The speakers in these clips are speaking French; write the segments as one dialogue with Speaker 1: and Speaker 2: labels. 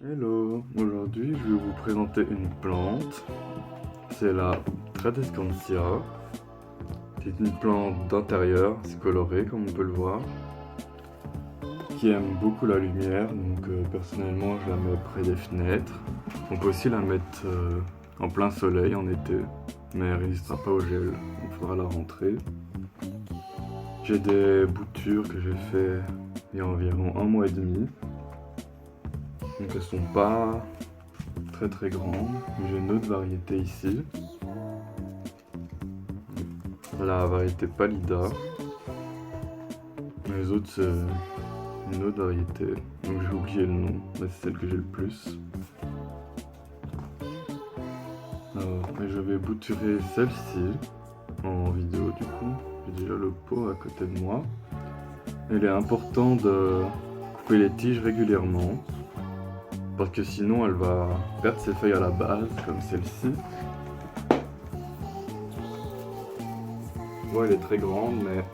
Speaker 1: Hello, aujourd'hui je vais vous présenter une plante. C'est la Tradescantia. C'est une plante d'intérieur, c'est coloré comme on peut le voir, qui aime beaucoup la lumière, donc personnellement je la mets près des fenêtres. On peut aussi la mettre en plein soleil en été, mais elle résistera pas au gel, il faudra la rentrer. J'ai des boutures que j'ai fait il y a environ 1 mois et demi, donc elles sont pas très grande. J'ai une autre variété ici, la variété Pallida. Les autres c'est une autre variété, donc j'ai oublié le nom, mais c'est celle que j'ai le plus. Alors, et je vais bouturer celle-ci en vidéo du coup. J'ai déjà le pot à côté de moi. Il est important de couper les tiges régulièrement, parce que sinon elle va perdre ses feuilles à la base, comme celle-ci. Ouais, elle est très grande, mais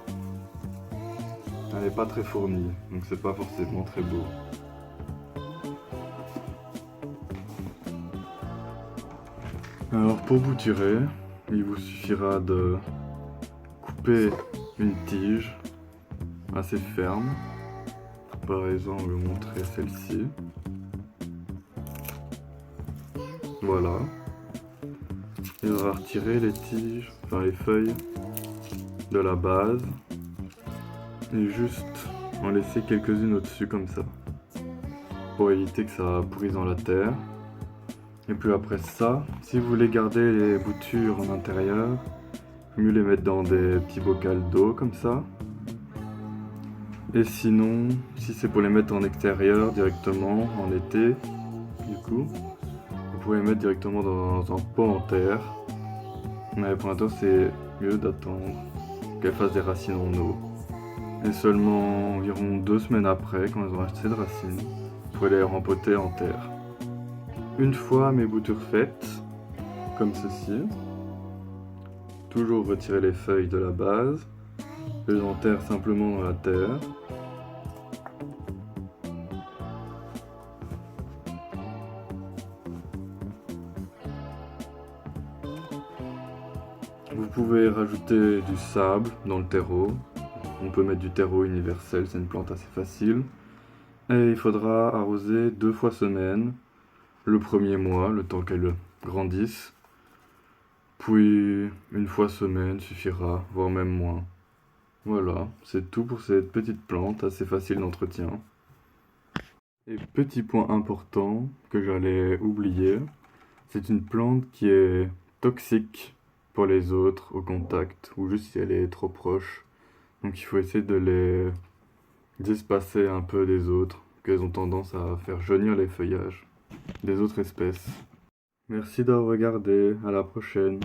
Speaker 1: elle n'est pas très fournie, donc c'est pas forcément très beau. Alors pour bouturer, il vous suffira de couper une tige assez ferme. Par exemple, je vais vous montrer celle-ci. Voilà. Il va retirer les tiges, enfin les feuilles de la base et juste en laisser quelques-unes au-dessus comme ça, pour éviter que ça pourrisse dans la terre. Et puis après ça, si vous voulez garder les boutures en intérieur, mieux les mettre dans des petits bocaux d'eau comme ça. Et sinon, si c'est pour les mettre en extérieur directement en été, du coup, vous pouvez les mettre directement dans un pot en terre. Mais pour l'instant, c'est mieux d'attendre qu'elles fassent des racines en eau. Et seulement environ 2 semaines après, quand elles auront assez de racines, vous pouvez les rempoter en terre. Une fois mes boutures faites, comme ceci, toujours retirer les feuilles de la base, je les enterre simplement dans la terre. Vous pouvez rajouter du sable dans le terreau. On peut mettre du terreau universel, c'est une plante assez facile. Et il faudra arroser 2 fois semaine, le premier mois, le temps qu'elle grandisse. Puis une fois semaine suffira, voire même moins. Voilà, c'est tout pour cette petite plante assez facile d'entretien. Et petit point important que j'allais oublier, c'est une plante qui est toxique pour les autres au contact, ou juste si elle est trop proche. Donc il faut essayer de les espacer un peu des autres, qu'elles ont tendance à faire jaunir les feuillages des autres espèces. Merci d'avoir regardé, à la prochaine.